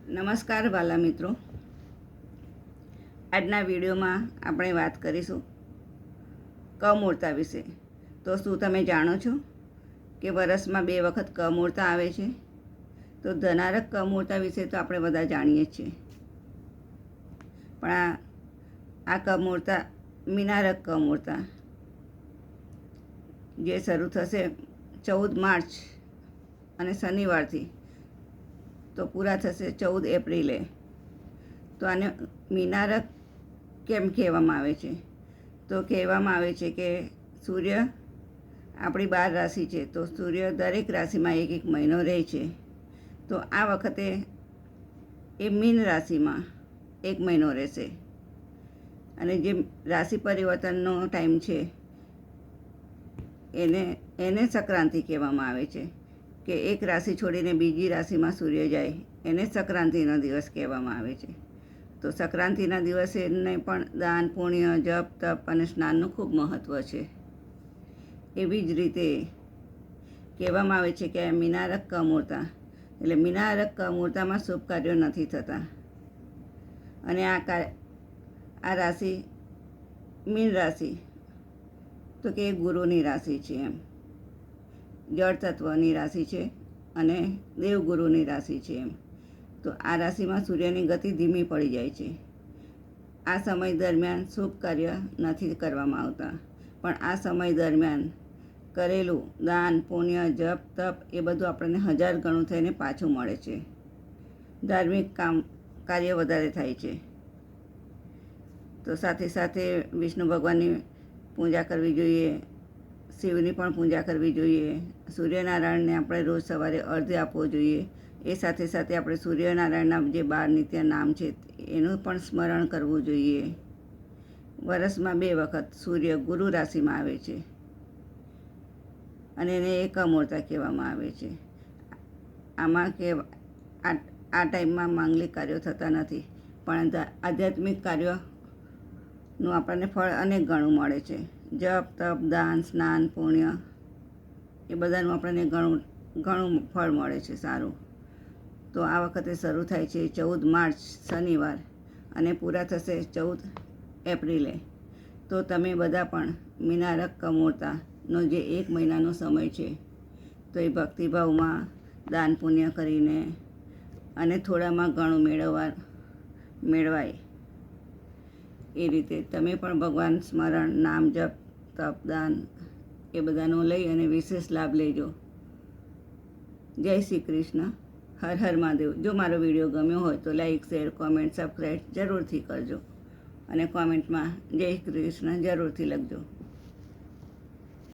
નમસ્કાર વાલા મિત્રો, આજના વિડીયોમાં આપણે વાત કરીશું કમૂરતા વિશે. તો શું તમે જાણો છો કે વર્ષમાં 2 વખત કમૂરતા આવે છે? તો ધનારક કમૂરતા વિશે તો આપણે બધા જાણીએ જ છીએ, પણ આ કમૂરતા મીનારક કમૂરતા જે શરૂ થશે 14 માર્ચ અને શનિવારથી તો પૂરા થશે 14 એપ્રિલે. તો આને મીનારક કેમ કહેવામાં આવે છે? તો કહેવામાં આવે છે કે સૂર્ય આપણી 12 રાશિ છે, તો સૂર્ય દરેક રાશિમાં એક એક મહિનો રહે છે. તો આ વખતે એ મીન રાશિમાં 1 મહિનો રહેશે, અને જે રાશિ પરિવર્તનનો ટાઈમ છે એને સંક્રાંતિ કહેવામાં આવે છે, કે એક રાશિ છોડીને બીજી રાશિમાં સૂર્ય જાય એને સંક્રાંતિનો દિવસ કહેવામાં આવે છે. તો સંક્રાંતિના દિવસે એને પણ દાન, પુણ્ય, જપ, તપ અને સ્નાનનું ખૂબ મહત્ત્વ છે. એવી જ રીતે કહેવામાં આવે છે કે મીનારક કમૂરતા એટલે મીનારક કમૂરતામાં શુભ કાર્યો નથી થતા, અને આ રાશિ મીન રાશિ તો કે ગુરુની રાશિ છે, એમ જળ તત્વની રાશિ છે અને દેવગુરુની રાશિ છે એમ. તો આ રાશિમાં સૂર્યની ગતિ ધીમી પડી જાય છે. આ સમય દરમિયાન શુભ કાર્ય નથી કરવામાં આવતા, પણ આ સમય દરમિયાન કરેલું દાન, પુણ્ય, જપ, તપ એ બધું આપણને 1000 ગણું થઈને પાછું મળે છે. ધાર્મિક કાર્ય વધારે થાય છે. તો સાથે સાથે વિષ્ણુ ભગવાનની પૂજા કરવી જોઈએ, શિવની પણ પૂજા કરવી જોઈએ, સૂર્યનારાયણને આપણે રોજ સવારે અર્ધ્ય આપવો જોઈએ. એ સાથે સાથે આપણે સૂર્યનારાયણના જે 12 નિત્ય નામ છે એનું પણ સ્મરણ કરવું જોઈએ. વર્ષમાં 2 વખત સૂર્ય ગુરુ રાશિમાં આવે છે, અને એને કમૂરતા કહેવામાં આવે છે. આમાં કે આ ટાઈમમાં માંગલિક કાર્યો થતા નથી, પણ આધ્યાત્મિક કાર્યોનું આપણને ફળ અનેક ગણું મળે છે. જપ, તપ, દાન, સ્નાન, પુણ્ય એ બધાનું આપણને ઘણું ફળ મળે છે સારું. તો આ વખતે શરૂ થાય છે 14 માર્ચ શનિવાર અને પૂરા થશે 14 એપ્રિલે. તો તમે બધા પણ મીનારક કમૂરતાનો જે 1 મહિનાનો સમય છે તો એ ભક્તિભાવમાં દાન પુણ્ય કરીને અને થોડામાં ઘણું મેળવાય એ રીતે તમે પણ ભગવાન સ્મરણ, નામ જપ, તપ, દાન એ બધાનો લઈ અને વિશેષ લાભ લેજો. જય શ્રી કૃષ્ણ. હર હર મહાદેવ. જો મારો વિડીયો ગમ્યો હોય તો લાઈક, શેર, કોમેન્ટ, સબસ્ક્રાઈબ જરૂરથી કરજો, અને કોમેન્ટમાં જય કૃષ્ણ જરૂરથી લખજો.